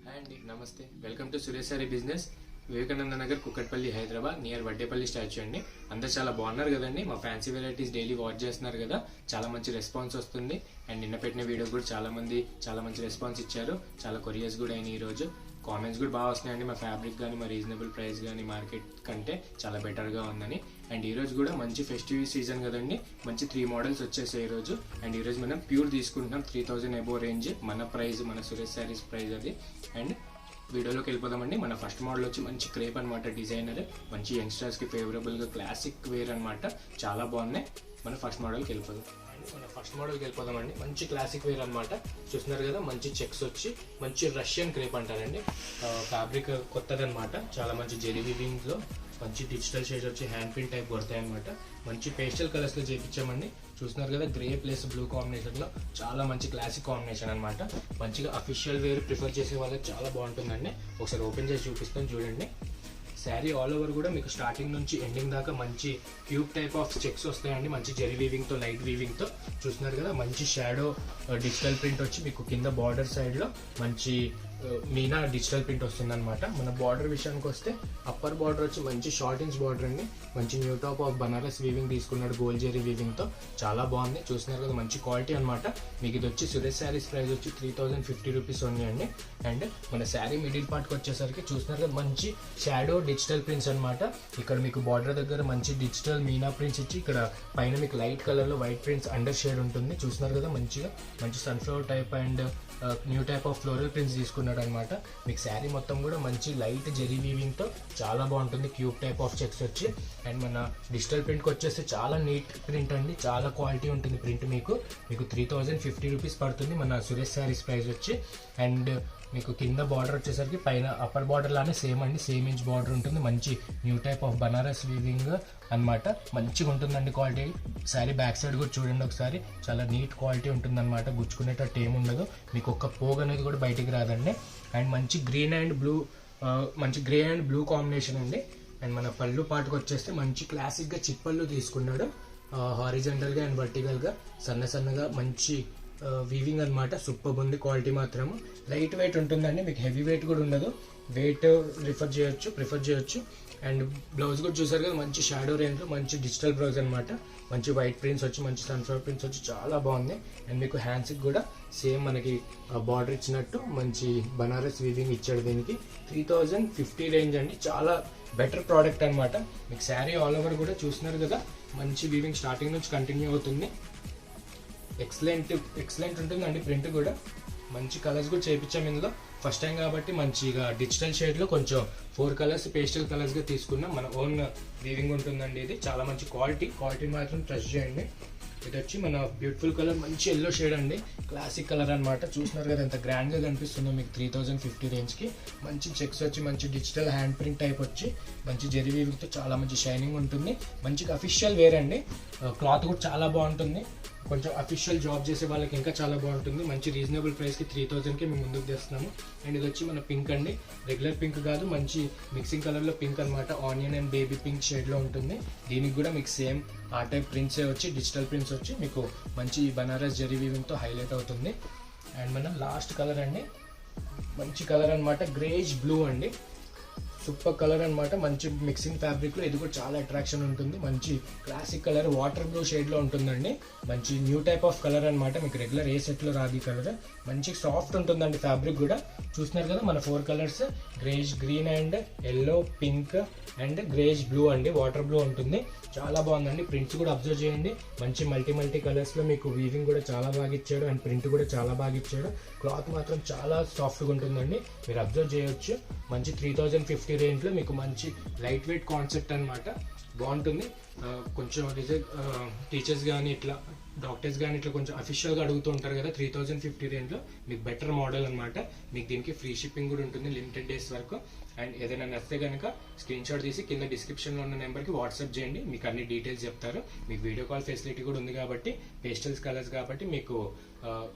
Hi అండి, నమస్తే. Welcome to Suresh sorry business, Vivekananda Nagar, Kukatpally, Hyderabad, near Vaddepalli statue అండి. అందరు చాలా బాగున్నారు కదండి. మా ఫ్యాన్సీ వెరైటీస్ డైలీ వాచ్ చేస్తున్నారు కదా, చాలా మంచి రెస్పాన్స్ వస్తుంది. అండ్ నిన్న పెట్టిన వీడియో కూడా చాలా మంచి రెస్పాన్స్ ఇచ్చారు. చాలా కొరియర్స్ కూడా అయినాయి. ఈ రోజు కామెంట్స్ కూడా బాగా వస్తున్నాయండి. మా ఫ్యాబ్రిక్ కానీ, మా రీజనబుల్ ప్రైస్ కానీ మార్కెట్ కంటే చాలా బెటర్గా ఉందని. అండ్ ఈ రోజు కూడా మంచి ఫెస్టివ్ సీజన్ కదండి, మంచి 3 మోడల్స్ వచ్చేసాయి ఈ రోజు. అండ్ ఈ రోజు మనం ప్యూర్ తీసుకుంటున్నాం, 3000 అబోవ్ రేంజ్ మన ప్రైస్, మన సురేష్ శారీస్ ప్రైస్ అది. అండ్ వీడియోలోకి వెళ్ళిపోదామండి. మన ఫస్ట్ మోడల్ వచ్చి మంచి క్రేప్ అనమాట, డిజైనర్, మంచి యంగ్స్టర్స్కి ఫేవరబుల్గా క్లాసిక్ వేర్ అనమాట, చాలా బాగున్నాయి. మన ఫస్ట్ మోడల్కి వెళ్ళిపోదాం. మన ఫస్ట్ మోడల్కి వెళ్ళిపోదామండి. మంచి క్లాసిక్ వేర్ అనమాట, చూస్తున్నారు కదా. మంచి చెక్స్ వచ్చి మంచి రష్యన్ క్రేప్ అంటారండి. ఫ్యాబ్రిక్ కొత్తదనమాట, చాలా మంచి జెరీ వీవింగ్లో మంచి డిజిటల్ షేడ్స్ వచ్చి హ్యాండ్ ప్రింట్ టైప్ కొడతాయి అనమాట. మంచి పేస్టల్ కలర్స్లో చేయించామండి. చూస్తున్నారు కదా, గ్రే ప్లస్ బ్లూ కాంబినేషన్లో చాలా మంచి క్లాసిక్ కాంబినేషన్ అనమాట. మంచిగా అఫీషియల్ వేర్ ప్రిఫర్ చేసే వాళ్ళకి చాలా బాగుంటుందండి. ఒకసారి ఓపెన్ చేసి చూపిస్తాను చూడండి. శారీ ఆల్ ఓవర్ కూడా మీకు స్టార్టింగ్ నుంచి ఎండింగ్ దాకా మంచి క్యూబ్ టైప్ ఆఫ్ చెక్స్ వస్తాయండి. మంచి జెరీ వీవింగ్తో, లైట్ వీవింగ్తో చూస్తున్నారు కదా. మంచి షాడో డిజిటల్ ప్రింట్ వచ్చి మీకు కింద బార్డర్ సైడ్లో మంచి మీనా డిజిటల్ ప్రింట్ వస్తుంది అనమాట. మన బార్డర్ విషయానికి వస్తే అప్పర్ బార్డర్ వచ్చి మంచి షార్ట్ ఇంచ్ బార్డర్ అండి. మంచి new top of Banaras weaving తీసుకున్నాడు, గోల్డ్ జెరీ వీవింగ్తో, చాలా బాగుంది. చూస్తున్నారు కదా, మంచి క్వాలిటీ అనమాట. మీకు ఇది వచ్చి సురేష్ శారీస్ ప్రైస్ వచ్చి 3050 రూపీస్ ఉన్నాయండి. అండ్ మన శారీ మిడిల్ పార్ట్కి వచ్చేసరికి చూస్తున్నారు కదా, మంచి షాడో డిజిటల్ ప్రింట్స్ అనమాట. ఇక్కడ మీకు బార్డర్ దగ్గర మంచి డిజిటల్ మీనా ప్రింట్స్ ఇచ్చి, ఇక్కడ పైన మీకు లైట్ కలర్లో వైట్ ప్రింట్స్ అండర్ షేడ్ ఉంటుంది. చూస్తున్నారు కదా, మంచిగా మంచి sunflower type and new type of floral prints తీసుకున్నాడు అనమాట. మీకు శారీ మొత్తం కూడా మంచి లైట్ జెరీ వీవింగ్తో చాలా బాగుంటుంది. క్యూబ్ టైప్ ఆఫ్ చెక్స్ వచ్చి, అండ్ మన డిజిటల్ ప్రింట్కి వచ్చేసి చాలా నీట్ ప్రింట్ అండి, చాలా క్వాలిటీ ఉంటుంది ప్రింట్. మీకు 3050 రూపీస్ పడుతుంది మన సురేష్ శారీస్ ప్రైస్ వచ్చి. అండ్ మీకు కింద బార్డర్ వచ్చేసరికి పైన అప్పర్ బార్డర్ లానే సేమ్ అండి, సేమ్ ఇంచ్ బార్డర్ ఉంటుంది. మంచి new type of Banaras weaving అనమాట, మంచిగా ఉంటుందండి క్వాలిటీ. శారీ బ్యాక్ సైడ్ కూడా చూడండి ఒకసారి, చాలా నీట్ క్వాలిటీ ఉంటుంది అనమాట. గుచ్చుకునేటట్టు ఏమి ఉండదు, మీకు ఒక్క పోగు అనేది కూడా బయటికి రాదండి. అండ్ మంచి గ్రీన్ అండ్ బ్లూ, మంచి గ్రే అండ్ బ్లూ కాంబినేషన్ అండి. అండ్ మన పళ్ళు పాటుకు వచ్చేస్తే మంచి క్లాసిక్గా చిప్పళ్ళు తీసుకున్నాడు, హారిజంటల్గా అండ్ వర్టికల్గా సన్నగా మంచి వీవింగ్ అనమాట. సూపర్ ఉంది క్వాలిటీ మాత్రము. లైట్ వెయిట్ ఉంటుందండి, మీకు హెవీ వెయిట్ కూడా ఉండదు. వెయిట్ ప్రిఫర్ చేయొచ్చు. అండ్ బ్లౌజ్ కూడా చూసారు కదా, మంచి షాడో రేంజ్లో మంచి డిజిటల్ బ్లౌజ్ అనమాట. మంచి వైట్ ప్రింట్స్ వచ్చి, మంచి సన్ఫ్లవర్ ప్రింట్స్ వచ్చి చాలా బాగుంది. అండ్ మీకు హ్యాండ్స్కి కూడా సేమ్ మనకి బార్డర్ ఇచ్చినట్టు మంచి బనారస్ వీవింగ్ ఇచ్చాడు. దీనికి 3050 రేంజ్ అండి, చాలా బెటర్ ప్రోడక్ట్ అనమాట. మీకు శారీ ఆల్ ఓవర్ కూడా చూస్తున్నారు కదా, మంచి వీవింగ్ స్టార్టింగ్ నుంచి కంటిన్యూ అవుతుంది. ఎక్సలెంట్ ఉంటుందండి. ప్రింట్ కూడా మంచి కలర్స్ కూడా చేయించాం ఇందులో. ఫస్ట్ టైం కాబట్టి మంచిగా డిజిటల్ షేడ్లో కొంచెం 4 కలర్స్ పేస్టల్ కలర్స్గా తీసుకున్నాం. మన ఓన్ వీవింగ్ ఉంటుందండి. ఇది చాలా మంచి క్వాలిటీ మాత్రం ట్రస్ట్ చేయండి. ఇది వచ్చి మన బ్యూటిఫుల్ కలర్, మంచి ఎల్లో షేడ్ అండి, క్లాసిక్ కలర్ అనమాట. చూస్తున్నారు కదా ఎంత గ్రాండ్గా కనిపిస్తుందో మీకు 3050 రేంజ్కి. మంచి చెక్స్ వచ్చి, మంచి డిజిటల్ హ్యాండ్ ప్రింట్ టైప్ వచ్చి, మంచి జెరీ వీవింగ్తో చాలా మంచి షైనింగ్ ఉంటుంది. మంచిగా అఫీషియల్ వేర్ అండి. క్లాత్ కూడా చాలా బాగుంటుంది. కొంచెం అఫీషియల్ జాబ్ చేసే వాళ్ళకి ఇంకా చాలా బాగుంటుంది. మంచి రీజనబుల్ ప్రైస్కి 3000కి మేము ముందుకు తెస్తున్నాము. అండ్ ఇది వచ్చి మన పింక్ అండి, రెగ్యులర్ పింక్ కాదు, మంచి మిక్సింగ్ కలర్లో పింక్ అనమాట. ఆనియన్ అండ్ బేబీ పింక్ షేడ్లో ఉంటుంది. దీనికి కూడా మీకు సేమ్ ఆ టైప్ ప్రింట్సే వచ్చి, డిజిటల్ ప్రింట్స్ వచ్చి మీకు మంచి బనారస్ జెరీ వీవింగ్తో హైలైట్ అవుతుంది. అండ్ మన లాస్ట్ కలర్ అండి, మంచి కలర్ అనమాట, గ్రేష్ బ్లూ అండి. సూపర్ కలర్ అనమాట, మంచి మిక్సింగ్ ఫ్యాబ్రిక్లో. ఇది కూడా చాలా అట్రాక్షన్ ఉంటుంది. మంచి క్లాసిక్ కలర్, వాటర్ బ్లూ షేడ్లో ఉంటుందండి. మంచి న్యూ టైప్ ఆఫ్ కలర్ అనమాట, మీకు రెగ్యులర్ ఏ సెట్లో రాదు ఈ కలర్. మంచి సాఫ్ట్ ఉంటుందండి ఫ్యాబ్రిక్ కూడా. చూస్తున్నారు కదా మన 4 colours, greyish green and yellow, pink and greyish blue అండి, వాటర్ బ్లూ ఉంటుంది. చాలా బాగుందండి. ప్రింట్స్ కూడా అబ్జర్వ్ చేయండి, మంచి మల్టీ కలర్స్లో మీకు వీవింగ్ కూడా చాలా బాగా ఇచ్చాడు. అండ్ ప్రింట్ కూడా చాలా బాగా ఇచ్చాడు. క్లాత్ మాత్రం చాలా సాఫ్ట్గా ఉంటుందండి, మీరు అబ్జర్వ్ చేయొచ్చు. మంచి 3050 రేంజ్లో మీకు మంచి లైట్ వెయిట్ కాన్సెప్ట్ అనమాట, బాగుంటుంది. కొంచెం టీచర్స్ కానీ ఇట్లా డాక్టర్స్ కానీ ఇట్లా కొంచెం అఫీషియల్గా అడుగుతూ ఉంటారు కదా, 3050 రేంజ్లో మీకు బెటర్ మోడల్ అనమాట. మీకు దీనికి ఫ్రీ షిప్పింగ్ కూడా ఉంటుంది లిమిటెడ్ డేస్ వరకు. అండ్ ఏదైనా నచ్చితే కనుక స్క్రీన్ షాట్ తీసి కింద డిస్క్రిప్షన్లో ఉన్న నెంబర్కి వాట్సాప్ చేయండి, మీకు అన్ని డీటెయిల్స్ చెప్తారు. మీకు వీడియో కాల్ ఫెసిలిటీ కూడా ఉంది కాబట్టి, పేస్టల్స్ కలర్స్ కాబట్టి మీకు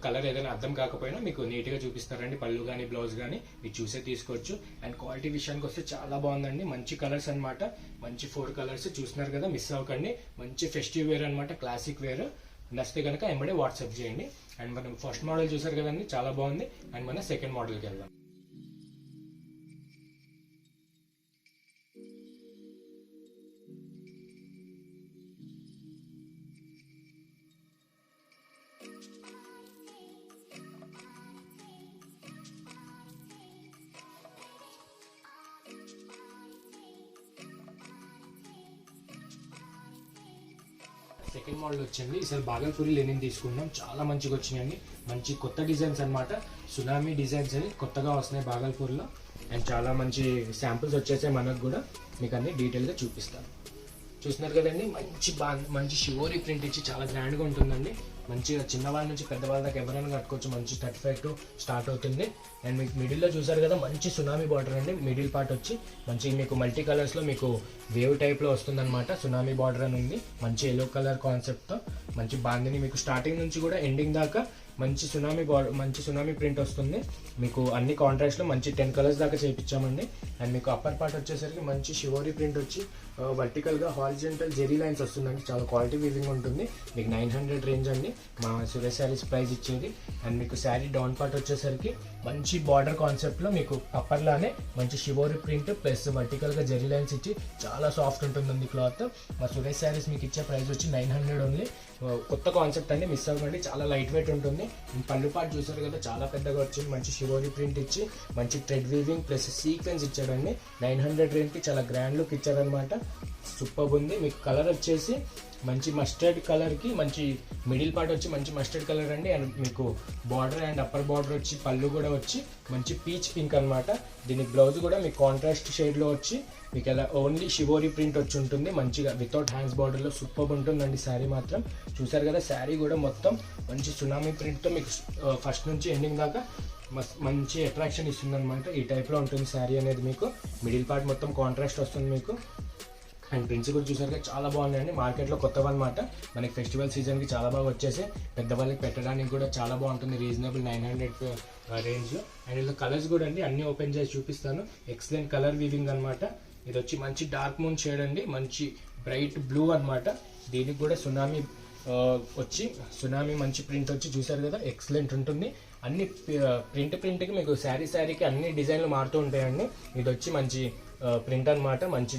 కలర్ ఏదైనా అర్థం కాకపోయినా మీకు నీట్గా చూపిస్తారండి. పళ్ళు కానీ బ్లౌజ్ కానీ మీరు చూసే తీసుకోవచ్చు. అండ్ క్వాలిటీ విషయానికి వస్తే చాలా బాగుందండి. మంచి కలర్స్ అనమాట, మంచి 4 కలర్స్ చూస్తున్నారు కదా, మిస్ అవ్వకండి. మంచి ఫెస్టివ్ వేర్ అనమాట, క్లాసిక్ వేర్. నచ్చితే కనుక ఎంబడే వాట్సాప్ చేయండి. అండ్ మనం ఫస్ట్ మోడల్ చూసారు కదండి, చాలా బాగుంది. అండ్ మన సెకండ్ మోడల్కి వెళ్దాం. సెకండ్ మోడల్ వచ్చింది. ఈసారి బాగల్పూరి లెనిన్ తీసుకున్నాం, చాలా మంచిగా వచ్చినాయండి. మంచి కొత్త డిజైన్స్ అనమాట, సునామీ డిజైన్స్ అని కొత్తగా వస్తున్నాయి బాగల్పూర్లో. అండ్ చాలా మంచి శాంపుల్స్ వచ్చేసాయి మనకు కూడా, మీకు అన్ని డీటెయిల్గా చూపిస్తాను. చూస్తున్నారు కదండి, మంచి షివోరీ ప్రింట్ ఇచ్చి చాలా గ్రాండ్గా ఉంటుందండి. మంచిగా చిన్నవాళ్ళ నుంచి పెద్దవాళ్ళ దాకా ఎవరైనా కట్టుకోవచ్చు. మంచి 35 స్టార్ట్ అవుతుంది. అండ్ మీకు మిడిల్లో చూసారు కదా, మంచి సునామీ బార్డర్ అండి. మిడిల్ పార్ట్ వచ్చి మంచి మీకు మల్టీ కలర్స్లో మీకు వేవ్ టైప్లో వస్తుందన్నమాట. సునామీ బార్డర్ అని ఉంది, మంచి ఎల్లో కలర్ కాన్సెప్ట్తో మంచి బాందిని మీకు స్టార్టింగ్ నుంచి కూడా ఎండింగ్ దాకా మంచి సునామీ బార్డర్, మంచి సునామీ ప్రింట్ వస్తుంది. మీకు అన్ని కాంట్రాస్ట్లో మంచి 10 కలర్స్ దాకా చేయించామండి. అండ్ మీకు అప్పర్ పార్ట్ వచ్చేసరికి మంచి షివోరీ ప్రింట్ వచ్చి వర్టికల్గా హారిజెంటల్ జెరీ లైన్స్ వస్తుందండి. చాలా క్వాలిటీ వీవింగ్ ఉంటుంది. మీకు 900 రేంజ్ అండి మా సురేష్ శారీస్ ప్రైస్ ఇచ్చేది. అండ్ మీకు శారీ డౌన్ పార్ట్ వచ్చేసరికి మంచి బార్డర్ కాన్సెప్ట్లో మీకు అప్పర్లానే మంచి షివోరీ ప్రింట్ ప్లస్ వర్టికల్గా జెరీ లైన్స్ ఇచ్చి చాలా సాఫ్ట్ ఉంటుందండి క్లాత్. మా సురేష్ శారీస్ మీకు ఇచ్చే ప్రైస్ వచ్చి 900 ఓన్లీ. కొత్త కాన్సెప్ట్ అండి, మిస్ అవ్వకండి. చాలా లైట్ వెయిట్ ఉంటుంది. పళ్ళు పార్ట్ చూసారు కదా, చాలా పెద్దగా వచ్చింది. మంచి షివోరీ ప్రింట్ ఇచ్చి మంచి థ్రెడ్ వీవింగ్ ప్లస్ సీక్వెన్స్ ఇచ్చాడండి. 900 రేంజ్కి చాలా గ్రాండ్ లుక్ ఇచ్చారనమాట. సూపర్ ఉంది. మీకు కలర్ వచ్చేసి మంచి మస్టర్డ్ కలర్కి మంచి మిడిల్ పార్ట్ వచ్చి మంచి మస్టర్డ్ కలర్ అండి. అండ్ మీకు బార్డర్ అండ్ అప్పర్ బార్డర్ వచ్చి పళ్ళు కూడా వచ్చి మంచి పీచ్ పింక్ అనమాట. దీనికి బ్లౌజ్ కూడా మీకు కాంట్రాస్ట్ షేడ్లో వచ్చి మీకు ఎలా ఓన్లీ షివోరీ ప్రింట్ వచ్చి ఉంటుంది. మంచిగా వితౌట్ హ్యాండ్స్ బార్డర్లో సూపర్ ఉంటుందండి శారీ మాత్రం. చూసారు కదా, శారీ కూడా మొత్తం మంచి సునామీ ప్రింట్తో మీకు ఫస్ట్ నుంచి ఎండింగ్ దాకా మంచి అట్రాక్షన్ ఇస్తుంది అనమాట. ఈ టైప్లో ఉంటుంది శారీ అనేది. మీకు మిడిల్ పార్ట్ మొత్తం కాంట్రాస్ట్ వస్తుంది మీకు. అండ్ ప్రింట్స్ కూడా చూసారుగా చాలా బాగున్నాయండి. మార్కెట్లో కొత్తవి అనమాట. మనకి ఫెస్టివల్ సీజన్కి చాలా బాగా వచ్చేసి పెద్దవాళ్ళకి పెట్టడానికి కూడా చాలా బాగుంటుంది. రీజనబుల్ 900 రేంజ్లో. అండ్ ఇలా కలర్స్ కూడా అండి అన్నీ ఓపెన్ చేసి చూపిస్తాను. ఎక్సలెంట్ కలర్ వీవింగ్ అనమాట. ఇది వచ్చి మంచి డార్క్ మూన్ షేడ్ అండి, మంచి బ్రైట్ బ్లూ అనమాట. దీనికి కూడా సునామీ వచ్చి సునామీ మంచి ప్రింట్ వచ్చి చూసారు కదా, ఎక్సలెంట్ ఉంటుంది. అన్ని ప్రింట్కి మీకు శారీకి అన్ని డిజైన్లు మారుతూ ఉంటాయండి. ఇది వచ్చి మంచి ప్రింట్ అనమాట. మంచి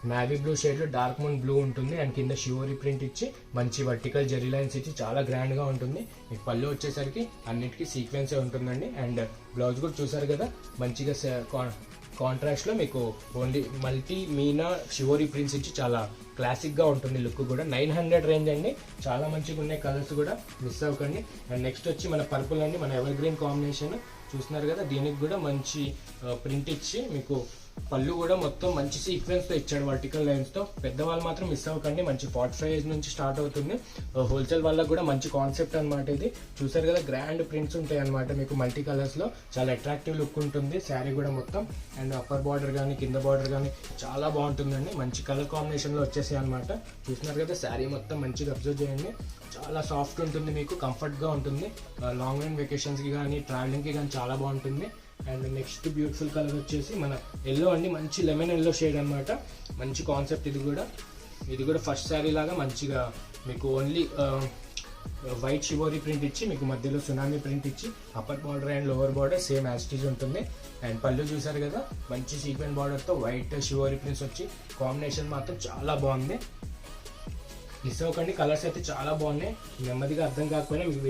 నావీ బ్లూ షేడ్లో డార్క్ మూన్ బ్లూ ఉంటుంది. అండ్ కింద షివోరీ ప్రింట్ ఇచ్చి మంచి వర్టికల్ జెరీ లైన్స్ ఇచ్చి చాలా గ్రాండ్గా ఉంటుంది. మీకు పళ్ళు వచ్చేసరికి అన్నిటికీ సీక్వెన్సే ఉంటుందండి. అండ్ బ్లౌజ్ కూడా చూసారు కదా, మంచిగా కాంట్రాస్ట్లో మీకు only multi Meena shibori prints ఇచ్చి చాలా క్లాసిక్గా ఉంటుంది లుక్ కూడా. 900 రేంజ్ అండి. చాలా మంచిగా ఉన్నాయి కలర్స్ కూడా, మిస్ అవ్వకండి. అండ్ నెక్స్ట్ వచ్చి మన పర్పుల్ అండి, మన ఎవర్ గ్రీన్ కాంబినేషన్ చూస్తున్నారు కదా. దీనికి కూడా మంచి ప్రింట్ ఇచ్చి మీకు పళ్ళు కూడా మొత్తం మంచి సీక్వెన్స్తో ఇచ్చాడు వర్టికల్ లైన్స్తో. పెద్దవాళ్ళు మాత్రం మిస్ అవ్వకండి. మంచి 45 ఏజ్ నుంచి స్టార్ట్ అవుతుంది. హోల్సేల్ వాళ్ళకి కూడా మంచి కాన్సెప్ట్ అనమాట ఇది. చూసారు కదా, గ్రాండ్ ప్రింట్స్ ఉంటాయి అనమాట మీకు మల్టీ కలర్స్లో. చాలా అట్రాక్టివ్ లుక్ ఉంటుంది శారీ కూడా మొత్తం. అండ్ అప్పర్ బార్డర్ కానీ కింద బార్డర్ కానీ చాలా బాగుంటుందండి. మంచి కలర్ కాంబినేషన్లో వచ్చేసాయి అనమాట. చూస్తున్నారు కదా, శారీ మొత్తం మంచిగా అబ్జర్వ్ చేయండి. చాలా సాఫ్ట్ ఉంటుంది, మీకు కంఫర్ట్గా ఉంటుంది. లాంగ్ రన్ వెకేషన్స్కి కానీ ట్రావెలింగ్కి కానీ చాలా బాగుంటుంది. అండ్ నెక్స్ట్ బ్యూటిఫుల్ కలర్ వచ్చేసి మన ఎల్లో అండి, మంచి లెమన్ ఎల్లో షేడ్ అనమాట. మంచి కాన్సెప్ట్ ఇది కూడా ఫస్ట్ శారీ లాగా మంచిగా మీకు ఓన్లీ వైట్ షివోరీ ప్రింట్ ఇచ్చి మీకు మధ్యలో సునామీ ప్రింట్ ఇచ్చి upper border and lower border same as it is ఉంటుంది. అండ్ పళ్ళు చూసారు కదా, మంచి సీక్వెన్స్ బార్డర్తో వైట్ షివోరీ ప్రింట్స్ వచ్చి కాంబినేషన్ మాత్రం చాలా బాగుంది. మిస్ అవ్వకండి. కలర్స్ అయితే చాలా బాగున్నాయి. నెమ్మదిగా అర్థం కాకపోయినా మీకు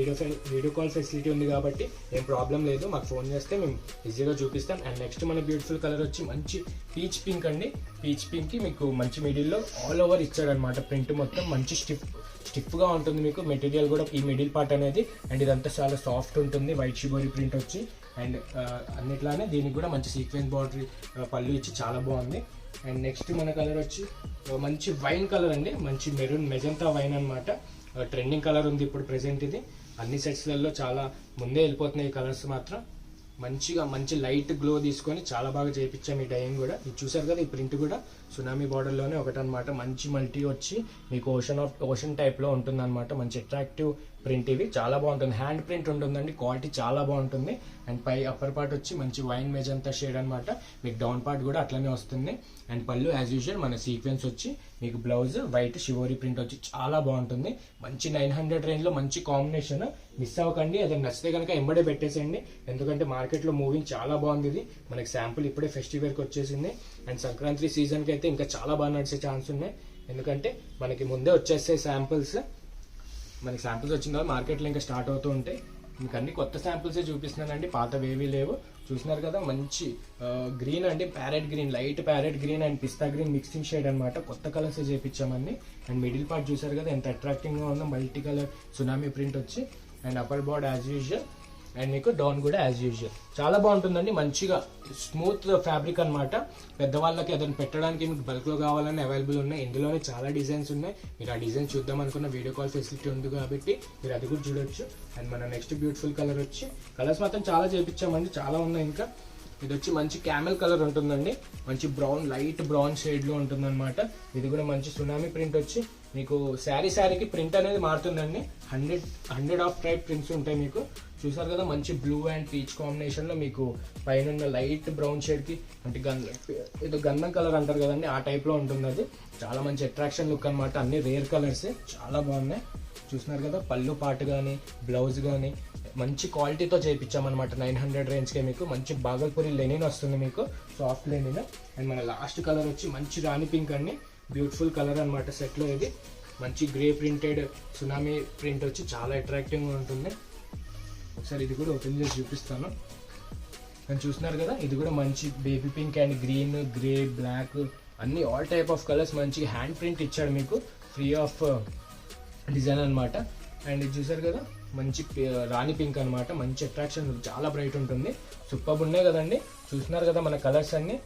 వీడియో కాల్ ఫెసిలిటీ ఉంది కాబట్టి ఏం ప్రాబ్లం లేదు. మాకు ఫోన్ చేస్తే మేము ఈజీగా చూపిస్తాం. అండ్ నెక్స్ట్ మన బ్యూటిఫుల్ కలర్ వచ్చి మంచి పీచ్ పింక్ అండి. పీచ్ పింక్కి మీకు మంచి మిడిల్లో ఆల్ ఓవర్ ఇచ్చాడనమాట. ప్రింట్ మొత్తం మంచి స్టిఫ్గా ఉంటుంది మీకు. మెటీరియల్ కూడా ఈ మిడిల్ పార్ట్ అనేది. అండ్ ఇదంతా చాలా సాఫ్ట్ ఉంటుంది. వైట్ షిబోరీ ప్రింట్ వచ్చి అండ్ అన్నిట్లానే దీనికి కూడా మంచి సీక్వెన్స్ బార్డర్ పళ్ళు ఇచ్చి చాలా బాగుంది. అండ్ నెక్స్ట్ మన కలర్ వచ్చి మంచి వైన్ కలర్ అండి, మంచి మెజంతా వైన్ అనమాట. ట్రెండింగ్ కలర్ ఉంది ఇప్పుడు ప్రెసెంట్. ఇది అన్ని సెట్స్లలో చాలా ముందే వెళ్ళిపోతున్నాయి ఈ కలర్స్ మాత్రం. మంచి లైట్ గ్లో తీసుకొని చాలా బాగా చేయించాం ఈ డైయింగ్ కూడా. ఇది చూసారు కదా, ఈ ప్రింట్ కూడా సునామీ బార్డర్లోనే ఒకటనమాట. మంచి మల్టీ వచ్చి మీకు ఓషన్ టైప్లో ఉంటుంది అనమాట. మంచి అట్రాక్టివ్ ప్రింట్. ఇవి చాలా బాగుంటుంది. హ్యాండ్ ప్రింట్ ఉంటుందండి, క్వాలిటీ చాలా బాగుంటుంది. అండ్ పై అప్పర్ పార్ట్ వచ్చి మంచి వైన్ మెజంతా షేడ్ అనమాట. మీకు డౌన్ పార్ట్ కూడా అట్లనే వస్తుంది. అండ్ పళ్ళు యాజ్ యూజువల్ మన సీక్వెన్స్ వచ్చి మీకు బ్లౌజ్ వైట్ షివోరీ ప్రింట్ వచ్చి చాలా బాగుంటుంది. మంచి 900 రేంజ్లో మంచి కాంబినేషన్. మిస్ అవ్వకండి. అది నచ్చితే కనుక ఎంబడే పెట్టేసేయండి. ఎందుకంటే మార్కెట్లో మూవింగ్ చాలా బాగుంది. ఇది మనకి శాంపుల్ ఇప్పుడే ఫెస్టివల్కి వచ్చేసింది. అండ్ సంక్రాంతి సీజన్కి అయితే ఇంకా చాలా బాగా నడిచే ఛాన్స్ ఉన్నాయి. ఎందుకంటే మనకి ముందే వచ్చేస్తే శాంపుల్స్. మనకి శాంపుల్స్ వచ్చిన తర్వాత మార్కెట్లో ఇంకా స్టార్ట్ అవుతూ ఉంటాయి. మీకు అన్ని కొత్త శాంపుల్సే చూపిస్తున్నానండి, పాతవి ఏవీ లేవు. చూస్తున్నారు కదా మంచి గ్రీన్ అండి, parrot green, light parrot green and pista green mixing shade అనమాట. కొత్త కలర్స్ చేయించామని. అండ్ మిడిల్ పార్ట్ చూసారు కదా ఎంత అట్రాక్టింగ్గా ఉందో, మల్టీ కలర్ సునామీ ప్రింట్ వచ్చి. And upper board as usual and మీకు డౌన్ కూడా యాజ్ యూజువల్. చాలా బాగుంటుందండి, మంచిగా స్మూత్ ఫ్యాబ్రిక్ అనమాట. పెద్దవాళ్ళకి ఏదైనా పెట్టడానికి మీకు బల్క్లో కావాలని అవైలబుల్ ఉన్నాయి. ఇందులోనే చాలా డిజైన్స్ ఉన్నాయి. మీరు ఆ డిజైన్ చూద్దాం అనుకున్న వీడియో కాల్ ఫెసిలిటీ ఉంది కాబట్టి మీరు అది కూడా చూడొచ్చు. అండ్ మన నెక్స్ట్ బ్యూటిఫుల్ కలర్ వచ్చి, కలర్స్ మాత్రం చాలా చేయించామండి, చాలా ఉన్నాయి ఇంకా. ఇది వచ్చి మంచి క్యామెల్ కలర్ ఉంటుందండి, మంచి బ్రౌన్, లైట్ బ్రౌన్ షేడ్లో ఉంటుంది అనమాట. ఇది కూడా మంచి సునామీ ప్రింట్ వచ్చి మీకు శారీకి ప్రింట్ అనేది మారుతుందండి. 100 ఆఫ్ టైప్ ప్రింట్స్ ఉంటాయి మీకు. చూసారు కదా మంచి బ్లూ అండ్ పీచ్ కాంబినేషన్లో మీకు పైన లైట్ బ్రౌన్ షేడ్కి అంటే ఏదో గంధం కలర్ అంటారు కదండి, ఆ టైప్లో ఉంటుంది. అది చాలా మంచి అట్రాక్షన్ లుక్ అనమాట. అన్ని రేర్ కలర్సే, చాలా బాగున్నాయి. చూస్తున్నారు కదా పళ్ళు పాటు కానీ బ్లౌజ్ కానీ మంచి క్వాలిటీతో చేయించామన్నమాట. 900 రేంజ్కే మీకు మంచి బాగల్పూరి లెనిన్ వస్తుంది మీకు, సాఫ్ట్ లెనిన్. అండ్ మన లాస్ట్ కలర్ వచ్చి మంచి రాణి పింక్ అండి, బ్యూటిఫుల్ కలర్ అనమాట. సెట్లో ఇది మంచి గ్రే ప్రింటెడ్ సునామీ ప్రింట్ వచ్చి చాలా అట్రాక్టివ్గా ఉంటుంది. ఒకసారి ఇది కూడా ఓపెన్ చేసి చూపిస్తాను. అండ్ చూస్తున్నారు కదా ఇది కూడా మంచి baby pink and green, grey, black అన్ని ఆల్ టైప్ ఆఫ్ కలర్స్ మంచి హ్యాండ్ ప్రింట్ ఇచ్చాడు మీకు, ఫ్రీ ఆఫ్ డిజైన్ అనమాట. అండ్ ఇది చూసారు కదా మంచి రాణి పింక్ అనమాట, మంచి అట్రాక్షన్, చాలా బ్రైట్ ఉంటుంది. సూపర్ ఉన్నాయి కదండి. చూస్తున్నారు కదా మన కలర్స్ అన్ని.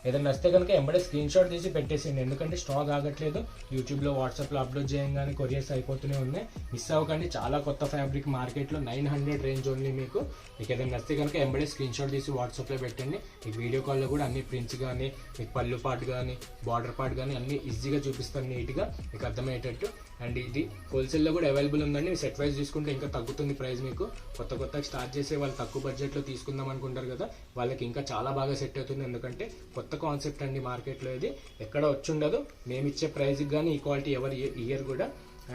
ఏదైనా వస్తే కనుక ఎంబడే స్క్రీన్ షాట్ తీసి పెట్టేసేయండి, ఎందుకంటే స్టాక్ ఆగట్లేదు. యూట్యూబ్లో వాట్సాప్లో అప్లోడ్ చేయగానే కొరియర్స్ అయిపోతూనే ఉన్నాయి. మిస్ అవ్వకండి, చాలా కొత్త ఫ్యాబ్రిక్ మార్కెట్లో 900 రేంజ్ ఓన్లీ మీకు. మీకు ఏదైనా వస్తే కనుక ఎంబడే స్క్రీన్ షాట్ తీసి వాట్సాప్లో పెట్టండి. మీకు వీడియో కాల్లో కూడా అన్ని ప్రింట్స్ కానీ మీకు పళ్ళు పార్ట్ కానీ బార్డర్ పార్ట్ కానీ అన్ని ఈజీగా చూపిస్తాను నీట్గా మీకు అర్థమయ్యేటట్టు. అండ్ ఇది హోల్సేల్లో కూడా అవైలబుల్ ఉందండి. సెట్ వైజ్ తీసుకుంటే ఇంకా తగ్గుతుంది ప్రైస్ మీకు. కొత్తగా స్టార్ట్ చేసే వాళ్ళు తక్కువ బడ్జెట్లో తీసుకుందాం అనుకుంటారు కదా, వాళ్ళకి ఇంకా చాలా బాగా సెట్ అవుతుంది. ఎందుకంటే కొత్త కాన్సెప్ట్ అండి మార్కెట్లో, ఇది ఎక్కడ వచ్చి ఉండదు. మేము ఇచ్చే ప్రైస్కి కానీ ఈ క్వాలిటీ ఎవరు ఇయర్ కూడా.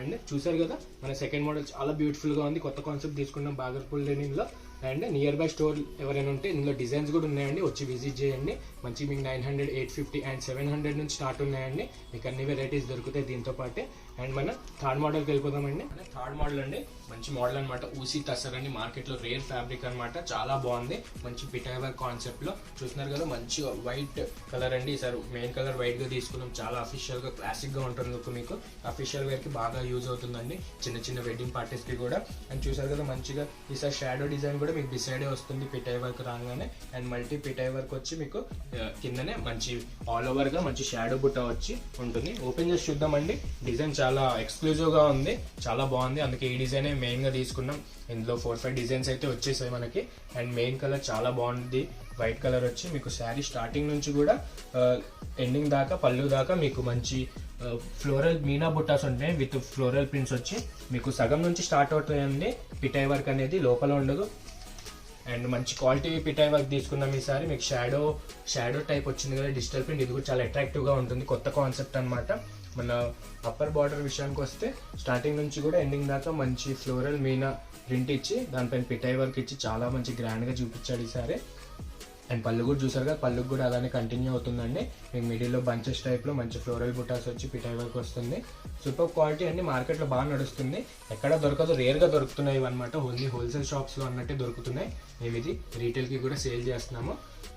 అండ్ చూసారు కదా మన సెకండ్ మోడల్ చాలా బ్యూటిఫుల్గా ఉంది. కొత్త కాన్సెప్ట్ తీసుకున్నాం బాగల్పూర్ లెనిన్లో. అండ్ నియర్ బై స్టోర్ ఎవరైనా ఉంటే ఇందులో డిజైన్స్ కూడా ఉన్నాయండి, వచ్చి విజిట్ చేయండి. మంచి మీకు 900, 850 అండ్ 700 నుంచి స్టార్ట్ ఉన్నాయండి. మీకు అన్ని వెరైటీస్ దొరుకుతాయి దీంతో పాటే. అండ్ మన థర్డ్ మోడల్కి వెళ్ళిపోదామండి. థర్డ్ మోడల్ అండి మంచి మోడల్ అనమాట, ఊసీ టసర్ అండి, మార్కెట్లో రేర్ ఫ్యాబ్రిక్ అనమాట. చాలా బాగుంది, మంచి పిటావర్ కాన్సెప్ట్లో. చూస్తున్నారు కదా మంచి వైట్ కలర్ అండి. ఈసారి మెయిన్ కలర్ వైట్గా తీసుకున్నాం. చాలా అఫీషియల్గా క్లాసిక్గా ఉంటుంది లుక్ మీకు. అఫీషియల్ వేర్కి బాగా యూజ్ అవుతుందండి, చిన్న వెడ్డింగ్ పార్టీస్కి కూడా. అండ్ చూసారు కదా మంచిగా ఈసారి షాడో డిజైన్ కూడా మీకు డిసైడే వస్తుంది పిటై వర్క్ రాగానే. అండ్ మల్టీ పిటై వర్క్ వచ్చి మీకు కిందనే మంచి ఆల్ ఓవర్గా మంచి షాడో బుట్ట వచ్చి ఉంటుంది. ఓపెన్ చేసి చూద్దామండి. డిజైన్ చాలా ఎక్స్క్లూజివ్గా ఉంది, చాలా బాగుంది. అందుకే ఈ డిజైనే మెయిన్గా తీసుకున్నాం. ఇందులో 4-5 డిజైన్స్ అయితే వచ్చేసాయి మనకి. అండ్ మెయిన్ కలర్ చాలా బాగుంది, వైట్ కలర్ వచ్చి మీకు శారీ స్టార్టింగ్ నుంచి కూడా ఎండింగ్ దాకా పళ్ళు దాకా మీకు మంచి ఫ్లోరల్ మీనా బుట్టాస్ ఉంటాయి విత్ ఫ్లోరల్ ప్రింట్స్ వచ్చి మీకు సగం నుంచి స్టార్ట్ అవుతాయండి. పిటై వర్క్ అనేది లోపల ఉండదు. అండ్ మంచి క్వాలిటీ పిటై వర్క్ తీసుకున్నాం ఈసారి. మీకు షాడో టైప్ వచ్చింది కదా డిజిటల్ ప్రింట్, ఇది కూడా చాలా అట్రాక్టివ్గా ఉంటుంది. కొత్త కాన్సెప్ట్ అనమాట. మన అప్పర్ బార్డర్ విషయానికి వస్తే స్టార్టింగ్ నుంచి కూడా ఎండింగ్ దాకా మంచి ఫ్లోరల్ మీనా ప్రింట్ ఇచ్చి దానిపైన పిటై వర్క్ ఇచ్చి చాలా మంచి గ్రాండ్గా చూపించాడు ఈసారి. అండ్ పళ్ళు కూడా చూసారు కదా, పళ్ళుకు కూడా అలానే కంటిన్యూ అవుతుందండి. మీకు మిడిల్లో బంచెస్ టైప్లో మంచి ఫ్లోరల్ బుటాస్ వచ్చి పిటై వర్క్ వస్తుంది. సూపర్ క్వాలిటీ అండి, మార్కెట్లో బాగా నడుస్తుంది. ఎక్కడ దొరకదు, రేర్గా దొరుకుతున్నాయి ఇవన్నమాట. ఓన్లీ హోల్సేల్ షాప్స్లో అన్నట్టే దొరుకుతున్నాయి. మేము ఇది రీటైల్కి కూడా సేల్ చేస్తున్నాము.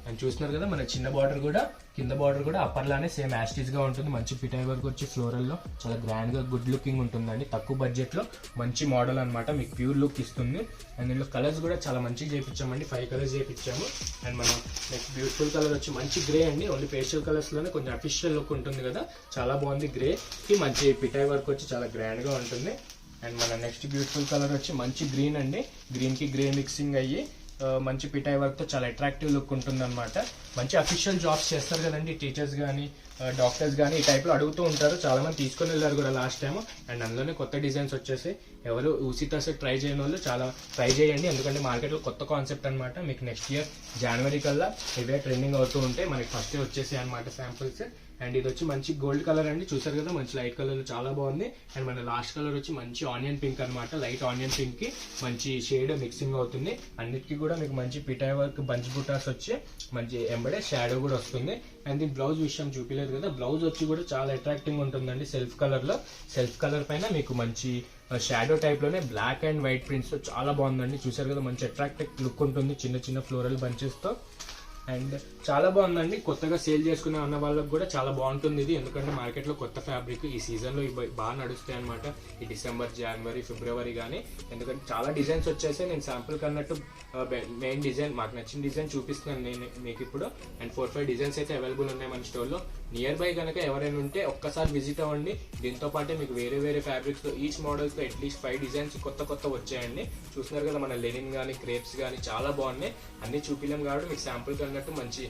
అండ్ చూస్తున్నారు కదా మన చిన్న బార్డర్ కూడా కింద బార్డర్ కూడా అప్పర్లానే సేమ్ యాస్టీస్గా ఉంటుంది. మంచి పిటై వర్క్ వచ్చి ఫ్లోరల్లో చాలా గ్రాండ్గా గుడ్ లుకింగ్ ఉంటుందండి. తక్కువ బడ్జెట్లో మంచి మోడల్ అనమాట, మీకు ప్యూర్ లుక్ ఇస్తుంది. అండ్ ఇందులో కలర్స్ కూడా చాలా మంచిగా చేయించామండి, 5 కలర్స్ చేయించాము. అండ్ మనం నెక్స్ట్ బ్యూటిఫుల్ కలర్ వచ్చి మంచి గ్రే అండి. ఓన్లీ ఫేషియల్ కలర్స్లోనే కొంచెం అఫీషియల్ లుక్ ఉంటుంది కదా, చాలా బాగుంది. గ్రేకి మంచి పిటై వర్క్ వచ్చి చాలా గ్రాండ్గా ఉంటుంది. అండ్ మన నెక్స్ట్ బ్యూటిఫుల్ కలర్ వచ్చి మంచి గ్రీన్ అండి. గ్రీన్కి గ్రే మిక్సింగ్ అయ్యి మంచి పిటై వర్క్తో చాలా అట్రాక్టివ్ లుక్ ఉంటుంది అనమాట. మంచి అఫీషియల్ జాబ్స్ చేస్తారు కదండి టీచర్స్ కానీ డాక్టర్స్ కానీ, ఈ టైప్లో అడుగుతూ ఉంటారు. చాలామంది తీసుకొని వెళ్ళారు కూడా లాస్ట్ టైం. అండ్ అందులోనే కొత్త డిజైన్స్ వచ్చేసి ఎవరు ఊసీతో ట్రై చేయని వాళ్ళు చాలా ట్రై చేయండి, ఎందుకంటే మార్కెట్లో కొత్త కాన్సెప్ట్ అనమాట. మీకు నెక్స్ట్ ఇయర్ జనవరి కల్లా ఇవే ట్రెండింగ్ అవుతూ ఉంటాయి. మనకి ఫస్ట్ వచ్చేసి అనమాట శాంపుల్స్. అండ్ ఇది వచ్చి మంచి గోల్డ్ కలర్ అండి, చూసారు కదా మంచి లైట్ కలర్ చాలా బాగుంది. అండ్ మన లాస్ట్ కలర్ వచ్చి మంచి ఆనియన్ పింక్ అనమాట. లైట్ ఆనియన్ పింక్ కి మంచి షేడ్ మిక్సింగ్ అవుతుంది. అన్నిటికీ కూడా మీకు మంచి పిటై వర్క్ బంచ్ బుటాస్ వచ్చి మంచి ఎంబడే షాడో కూడా వస్తుంది. అండ్ దీని బ్లౌజ్ విషయం చూపించలేదు కదా, బ్లౌజ్ వచ్చి కూడా చాలా అట్రాక్టింగ్ ఉంటుందండి. సెల్ఫ్ కలర్ లో, సెల్ఫ్ కలర్ పైన మీకు మంచి షాడో టైప్లోనే బ్లాక్ అండ్ వైట్ ప్రింట్స్తో చాలా బాగుందండి. చూసారు కదా, మంచి అట్రాక్టివ్ లుక్ ఉంటుంది చిన్న చిన్న ఫ్లోరల్ బంచెస్తో. అండ్ చాలా బాగుందండి. కొత్తగా సేల్ చేసుకునే అన్న వాళ్ళకి కూడా చాలా బాగుంటుంది ఇది, ఎందుకంటే మార్కెట్లో కొత్త ఫ్యాబ్రిక్ ఈ సీజన్లో బాగా నడుస్తాయి అనమాట. ఈ డిసెంబర్, జనవరి, ఫిబ్రవరి కానీ, ఎందుకంటే చాలా డిజైన్స్ వచ్చేసాయి. నేను శాంపుల్ కన్నట్టు మెయిన్ డిజైన్ మాకు నచ్చిన డిజైన్ చూపిస్తున్నాను నేను మీకు ఇప్పుడు. అండ్ 4-5 డిజైన్స్ అయితే అవైలబుల్ ఉన్నాయి మన స్టోర్లో. నియర్ బై కనుక ఎవరైనా ఉంటే ఒక్కసారి విజిట్ అవ్వండి. దీంతో పాటే మీకు వేరే వేరే ఫ్యాబ్రిక్స్తో ఈచ్ మోడల్స్తో అట్లీస్ట్ 5 డిజైన్స్ కొత్త వచ్చాయండి. చూస్తున్నారు కదా, మన లెనిన్ కానీ క్రేప్స్ కానీ చాలా బాగున్నాయి. అన్ని చూపిలేం కాబట్టి మీకు శాంపుల్ కన్నట్టు మంచి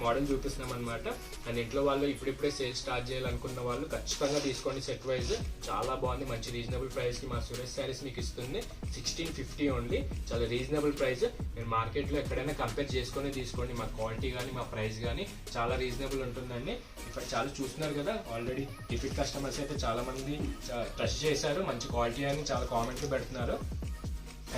మోడల్ చూపిస్తున్నాం అనమాట. అండ్ ఇంట్లో వాళ్ళు ఇప్పుడిప్పుడే సేల్ స్టార్ట్ చేయాలనుకున్న వాళ్ళు ఖచ్చితంగా తీసుకోండి. సెట్ వైజ్ చాలా బాగుంది. మంచి రీజనబుల్ ప్రైస్కి మా సురేష్ శారీస్ మీకు ఇస్తుంది. 1650 ఓన్లీ, చాలా రీజనబుల్ ప్రైస్. మీరు మార్కెట్లో ఎక్కడైనా కంపేర్ చేసుకొని తీసుకోండి. మా క్వాలిటీ కానీ మా ప్రైస్ కానీ చాలా రీజనబుల్ ఉంటుందండి. ఇక్కడ చాలా చూస్తున్నారు కదా, ఆల్రెడీ రిపీట్ కస్టమర్స్ అయితే చాలా మంది ట్రస్ట్ చేశారు, మంచి క్వాలిటీ అని చాలా కామెంట్లు పెడుతున్నారు.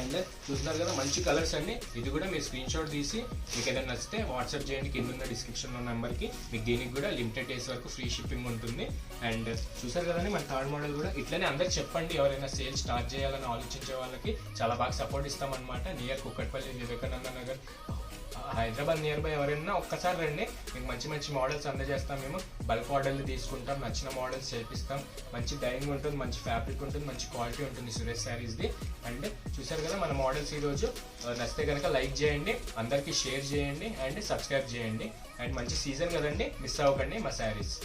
అండ్ చూస్తున్నారు కదా, మంచి కలర్స్ అండి. ఇది కూడా మీరు స్క్రీన్ షాట్ తీసి మీకు ఏదైనా నచ్చితే వాట్సాప్ చేయండి కింద ఉన్న డిస్క్రిప్షన్లో నెంబర్కి. మీకు దీనికి కూడా లిమిటెడ్ డేస్ వరకు ఫ్రీ షిప్పింగ్ ఉంటుంది. అండ్ చూసారు కదండి, మన థర్డ్ మోడల్ కూడా ఇట్లనే అందరికి చెప్పండి. ఎవరైనా సేల్ స్టార్ట్ చేయాలని ఆలోచించే వాళ్ళకి చాలా బాగా సపోర్ట్ ఇస్తామన్నమాట. Near Kukatpally, Vivekananda Nagar, Hyderabad nearby ఎవరైనా ఒక్కసారి రండి. మీకు మంచి మంచి మోడల్స్ అందజేస్తాం. మేము బల్క్ ఆర్డర్లు తీసుకుంటాం, నచ్చిన మోడల్స్ చేపిస్తాం. మంచి డైయింగ్ ఉంటుంది, మంచి ఫ్యాబ్రిక్ ఉంటుంది, మంచి క్వాలిటీ ఉంటుంది సురేష్ శారీస్ది. అండ్ చూసారు కదా మన మోడల్స్ ఈరోజు. నచ్చితే కనుక లైక్ చేయండి, అందరికీ షేర్ చేయండి అండ్ సబ్స్క్రైబ్ చేయండి. అండ్ మంచి సీజన్ కదండి, మిస్ అవ్వకండి మా శారీస్.